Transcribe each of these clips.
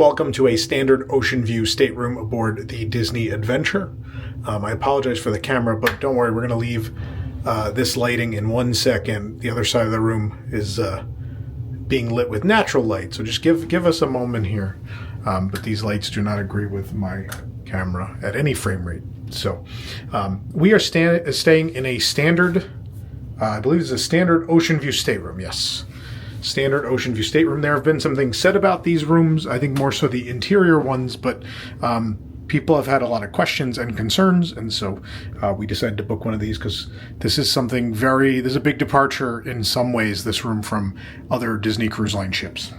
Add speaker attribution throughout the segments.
Speaker 1: Welcome to a standard Oceanview stateroom aboard the Disney Adventure. I apologize for the camera, but don't worry, we're going to leave this lighting in 1 second. The other side of the room is being lit with natural light, so just give us a moment here. But these lights do not agree with my camera at any frame rate. So we are staying in a standard, I believe it's a standard Oceanview stateroom, yes. Standard Oceanview stateroom. There have been some things said about these rooms, I think more so the interior ones, but people have had a lot of questions and concerns, and so we decided to book one of these because this is something this is a big departure in some ways, this room, from other Disney Cruise Line ships.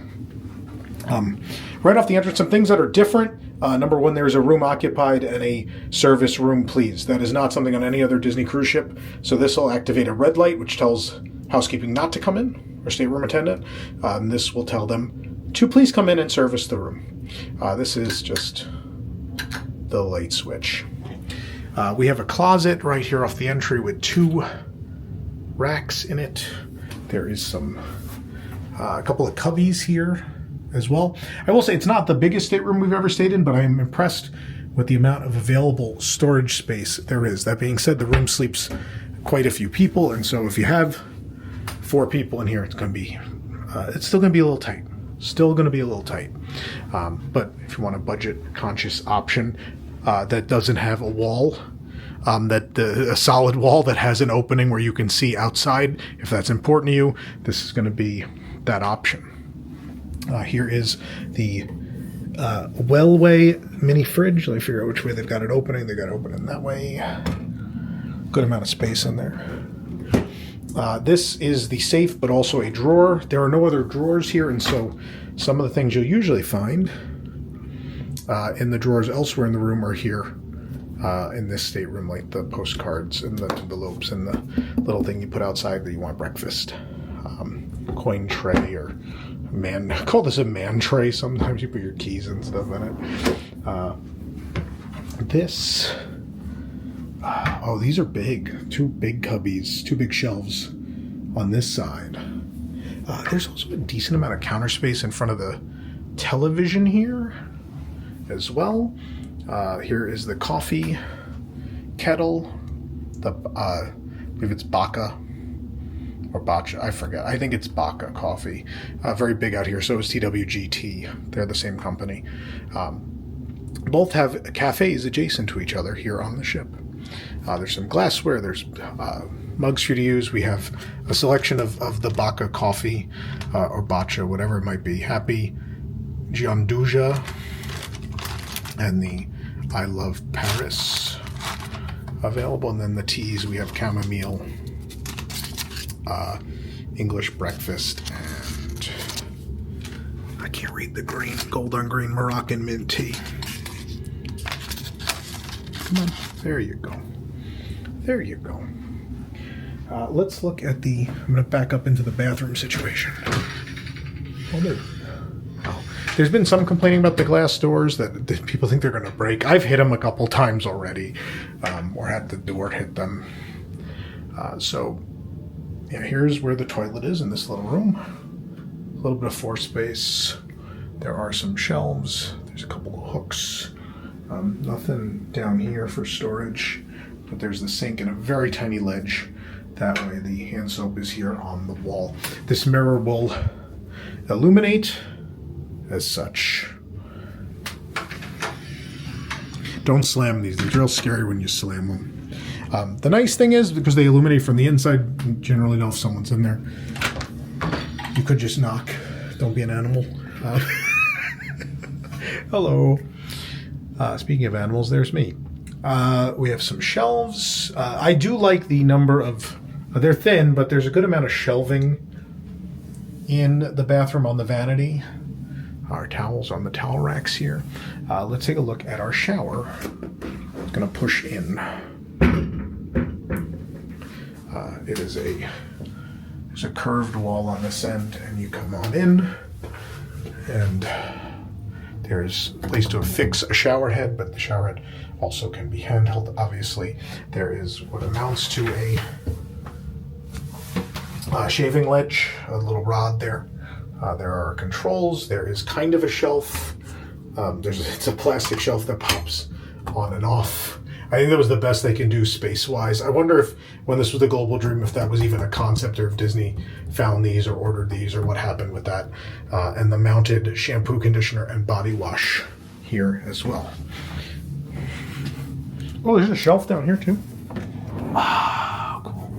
Speaker 1: Right off the entrance, some things that are different. Number one, there is a room occupied and a service room please. That is not something on any other Disney cruise ship, so this will activate a red light which tells housekeeping not to come in, or stateroom attendant. This will tell them to please come in and service the room. This is just the light switch. We have a closet right here off the entry with 2 racks in it. There is a couple of cubbies here as well. I will say it's not the biggest stateroom we've ever stayed in, but I am impressed with the amount of available storage space there is. That being said, the room sleeps quite a few people, and so if you have 4 people in here, it's still going to be a little tight. But if you want a budget-conscious option that doesn't have a wall, a solid wall that has an opening where you can see outside, if that's important to you, this is going to be that option. Here is the Wellway mini fridge. Let me figure out which way they've got it opening. They got it opening that way. Good amount of space in there. This is the safe, but also a drawer. There are no other drawers here, and so some of the things you'll usually find in the drawers elsewhere in the room are here in this stateroom, like the postcards and the envelopes and the little thing you put outside that you want breakfast. Coin tray, or call this a man tray. Sometimes you put your keys and stuff in it. These are big. 2 big cubbies, 2 big shelves on this side. There's also a decent amount of counter space in front of the television here as well. Here is the coffee kettle. I believe it's Baca or Bacha, I forget. I think it's Baca coffee. Very big out here. So is TWGT. They're the same company. Both have cafes adjacent to each other here on the ship. There's some glassware, there's mugs for you to use. We have a selection of the Baca coffee, or Bacha, whatever it might be. Happy Gianduja and the I Love Paris available. And then the teas, we have chamomile, English breakfast, and I can't read the green, gold on green Moroccan mint tea. Come on, there you go. Let's look at I'm going to back up into the bathroom situation. There's been some complaining about the glass doors that people think they're going to break. I've hit them a couple times already, or had the door hit them. Here's where the toilet is in this little room. A little bit of floor space. There are some shelves. There's a couple of hooks. Nothing down here for storage, but there's the sink and a very tiny ledge. That way the hand soap is here on the wall. This mirror will illuminate as such. Don't slam these. They're real scary when you slam them. The nice thing is, because they illuminate from the inside, you generally know if someone's in there. You could just knock. Don't be an animal. Hello. Speaking of animals, there's me. We have some shelves. I do like the number of... they're thin, but there's a good amount of shelving in the bathroom on the vanity. Our towels on the towel racks here. Let's take a look at our shower. I'm going to push in. There's a curved wall on this end, and you come on in, and there's a place to affix a shower head, but the shower head also can be handheld. Obviously, there is what amounts to a shaving ledge, a little rod there. There are controls. There is kind of a shelf It's a plastic shelf that pops on and off. I think that was the best they can do space-wise. I wonder if, when this was the Global Dream, if that was even a concept, or if Disney found these or ordered these, or what happened with that. And the mounted shampoo, conditioner, and body wash here as well. Oh, there's a shelf down here too. Ah, cool.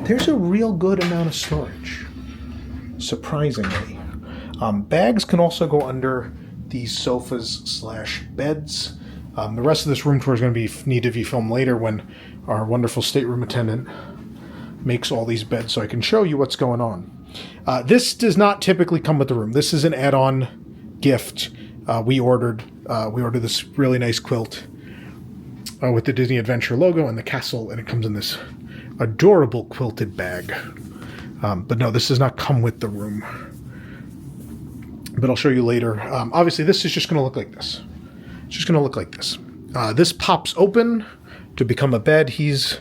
Speaker 1: There's a real good amount of storage, surprisingly. Bags can also go under these sofas/beds. The rest of this room tour is going to need to be filmed later when our wonderful stateroom attendant makes all these beds so I can show you what's going on. This does not typically come with the room. This is an add-on gift. We ordered this really nice quilt with the Disney Adventure logo and the castle, and it comes in this adorable quilted bag. But no, this does not come with the room. But I'll show you later. Obviously, this is just going to look like this. It's just going to look like this. This pops open to become a bed. He's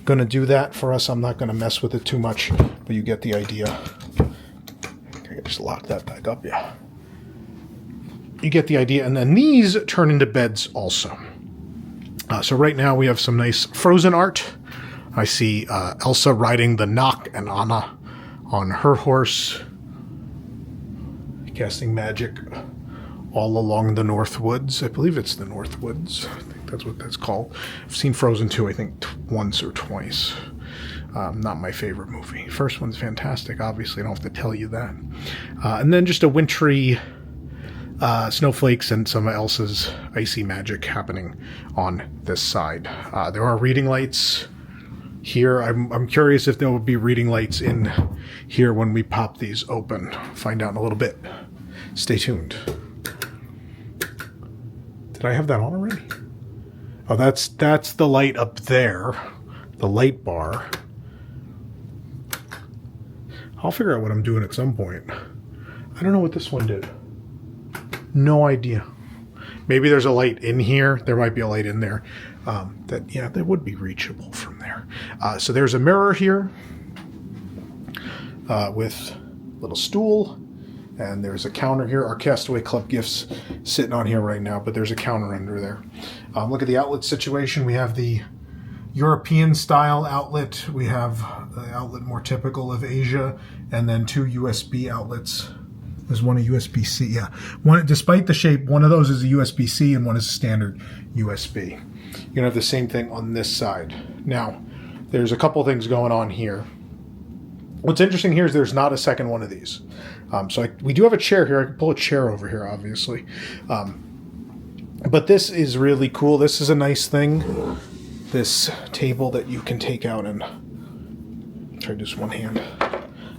Speaker 1: going to do that for us. I'm not going to mess with it too much, but you get the idea. I can just lock that back up, yeah. You get the idea. And then these turn into beds also. So right now we have some nice Frozen art. I see Elsa riding the Nock and Anna on her horse, casting magic all along the North Woods. I believe it's the North Woods. I think that's what that's called. I've seen Frozen 2, I think, once or twice. Not my favorite movie. First one's fantastic, obviously. I don't have to tell you that. And then just a wintry snowflakes and some of Elsa's icy magic happening on this side. There are reading lights here. I'm curious if there will be reading lights in here when we pop these open. Find out in a little bit. Stay tuned. Did I have that on already? Oh, that's the light up there. The light bar. I'll figure out what I'm doing at some point. I don't know what this one did. No idea. Maybe there's a light in here. There might be a light in there. That would be reachable from there. So there's a mirror here with a little stool. And there's a counter here. Our Castaway Club gifts sitting on here right now, but there's a counter under there. Look at the outlet situation. We have the European style outlet. We have the outlet more typical of Asia, and then 2 USB outlets. There's one a USB-C, yeah. One, despite the shape, one of those is a USB-C and one is a standard USB. You're gonna have the same thing on this side. Now, there's a couple things going on here. What's interesting here is there's not a second one of these. We do have a chair here. I can pull a chair over here, obviously. But this is really cool. This is a nice thing. This table that you can take out and try just one hand.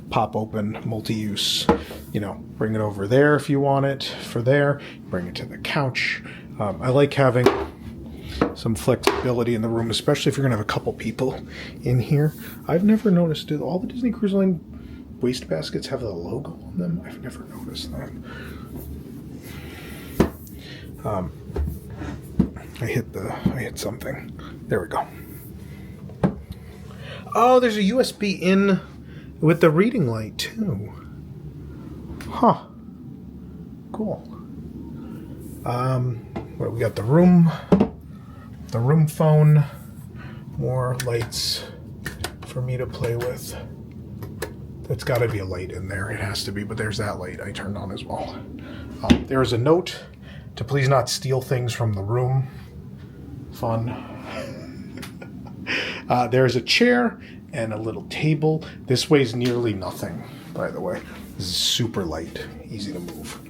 Speaker 1: Pop open, multi-use. Bring it over there if you want it for there. Bring it to the couch. I like having some flexibility in the room, especially if you're going to have a couple people in here. I've never noticed, do all the Disney Cruise Line waste baskets have the logo on them? I've never noticed that. I hit something. There we go. Oh, there's a USB in with the reading light too. Huh. Cool. We got the room phone, more lights for me to play with. That's got to be a light in there. It has to be, but there's that light I turned on as well. There's a note to please not steal things from the room. Fun. There's a chair and a little table. This weighs nearly nothing, by the way. This is super light, easy to move.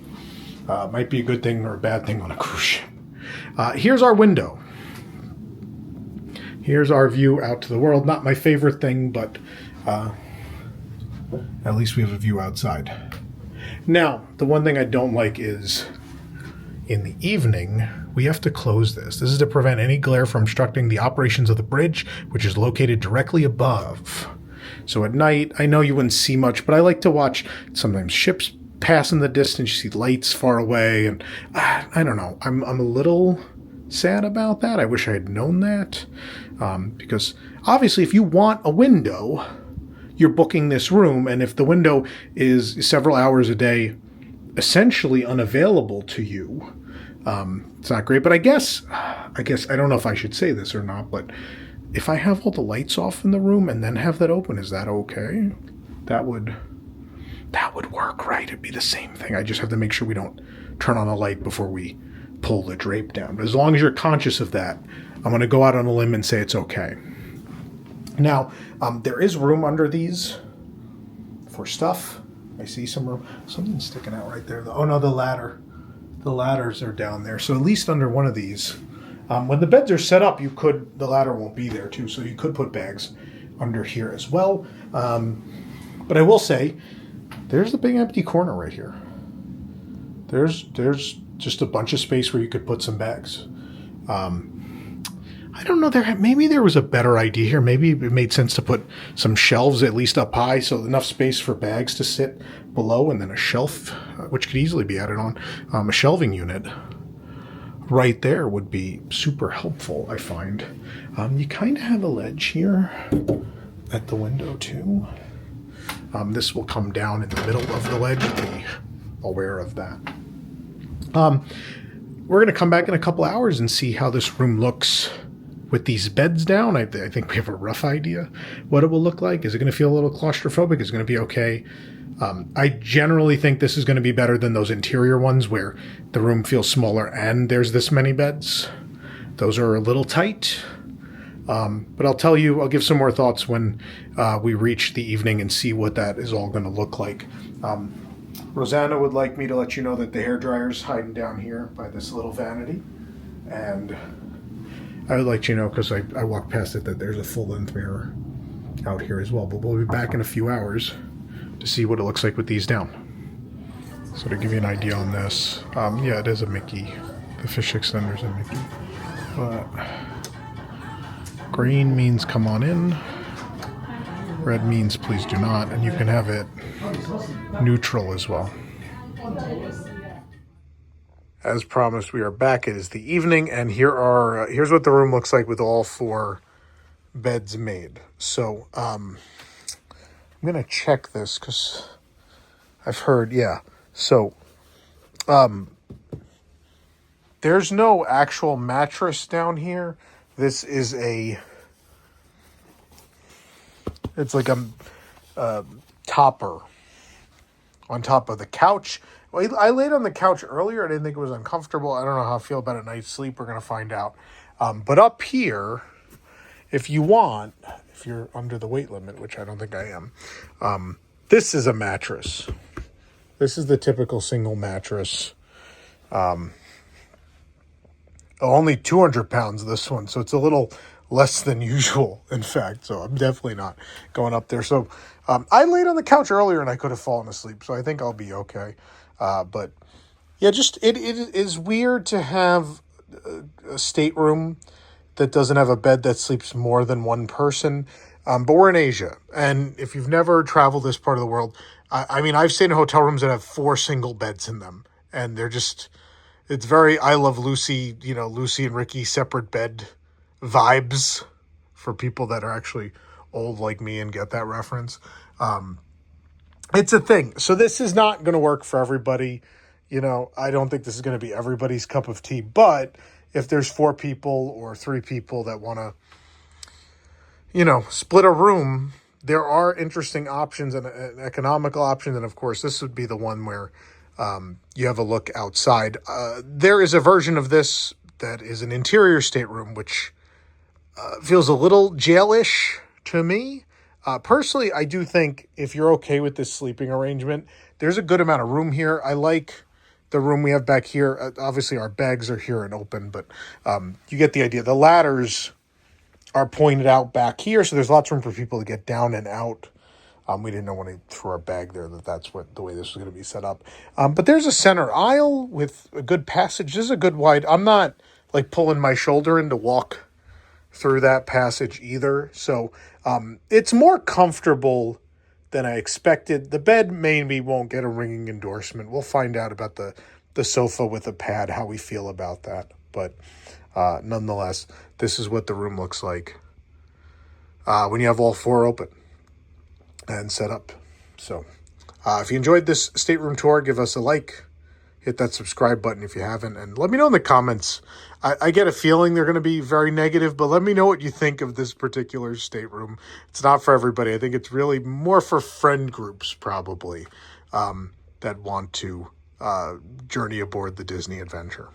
Speaker 1: Might be a good thing or a bad thing on a cruise ship. Here's our window. Here's our view out to the world. Not my favorite thing, but at least we have a view outside. Now, the one thing I don't like is in the evening, we have to close this. This is to prevent any glare from obstructing the operations of the bridge, which is located directly above. So at night, I know you wouldn't see much, but I like to watch sometimes ships pass in the distance. You see lights far away, and I don't know. I'm a little sad about that. I wish I had known that. Because obviously, if you want a window, you're booking this room, and if the window is several hours a day essentially unavailable to you, It's not great, but I guess I don't know if I should say this or not, but if I have all the lights off in the room and then have that open, is that okay? That would work, right? It'd be the same thing. I just have to make sure we don't turn on a light before we pull the drape down. But as long as you're conscious of that, I'm going to go out on a limb and say it's okay. Now, there is room under these for stuff. I see some room. Something's sticking out right there. Oh no, the ladder. The ladders are down there. So at least under one of these, when the beds are set up, the ladder won't be there too. So you could put bags under here as well. But I will say, there's the big empty corner right here. There's just a bunch of space where you could put some bags. I don't know, maybe there was a better idea here. Maybe it made sense to put some shelves at least up high, so enough space for bags to sit below, and then a shelf, which could easily be added on. A shelving unit right there would be super helpful, I find. You kind of have a ledge here at the window too. This will come down in the middle of the ledge. Be aware of that. We're going to come back in a couple hours and see how this room looks with these beds down. I think we have a rough idea what it will look like. Is it going to feel a little claustrophobic? Is it going to be okay? I generally think this is going to be better than those interior ones where the room feels smaller and there's this many beds. Those are a little tight. But I'll give some more thoughts when we reach the evening and see what that is all going to look like. Rosanna would like me to let you know that the hairdryer's hiding down here by this little vanity. And I would like you to know, because I walked past it, that there's a full-length mirror out here as well. But we'll be back in a few hours to see what it looks like with these down. So to give you an idea on this, yeah, it is a Mickey. The fish extender's a Mickey. But green means come on in. Red means please do not. And you can have it neutral as well. As promised, we are back. It is the evening, and here's what the room looks like with all 4 beds made. So I'm gonna check this because I've heard, yeah. So there's no actual mattress down here. This is it's like a topper on top of the couch. Well, I laid on the couch earlier. I didn't think it was uncomfortable. I don't know how I feel about a night's sleep. We're going to find out. But up here, if you're under the weight limit, which I don't think I am, this is a mattress. This is the typical single mattress. Only 200 pounds, this one. So it's a little less than usual, in fact. So I'm definitely not going up there. So I laid on the couch earlier and I could have fallen asleep. So I think I'll be okay. But yeah, it is weird to have a stateroom that doesn't have a bed that sleeps more than one person. But we're in Asia. And if you've never traveled this part of the world, I mean, I've stayed in hotel rooms that have 4 single beds in them. And it's very I Love Lucy, Lucy and Ricky separate bed vibes for people that are actually old like me and get that reference. It's a thing. So this is not going to work for everybody. I don't think this is going to be everybody's cup of tea. But if there's 4 people or 3 people that want to, split a room, there are interesting options and an economical option. And of course, this would be the one where you have a look outside. There is a version of this that is an interior stateroom, which feels a little jailish to me. Personally, I do think if you're okay with this sleeping arrangement, there's a good amount of room here. I like the room we have back here. Obviously, our bags are here and open, but you get the idea. The ladders are pointed out back here, so there's lots of room for people to get down and out. We didn't know when we threw our bag there that's the way this was going to be set up. But there's a center aisle with a good passage. This is a good wide. I'm not like pulling my shoulder in to walk through that passage either. So it's more comfortable than I expected. The bed maybe won't get a ringing endorsement. We'll find out about the sofa with a pad, how we feel about that. But nonetheless, this is what the room looks like when you have all 4 open and set up. So if you enjoyed this stateroom tour, give us a like, hit that subscribe button if you haven't, and let me know in the comments. I get a feeling they're going to be very negative, but let me know what you think of this particular stateroom. It's not for everybody. I think it's really more for friend groups, probably, that want to journey aboard the Disney Adventure.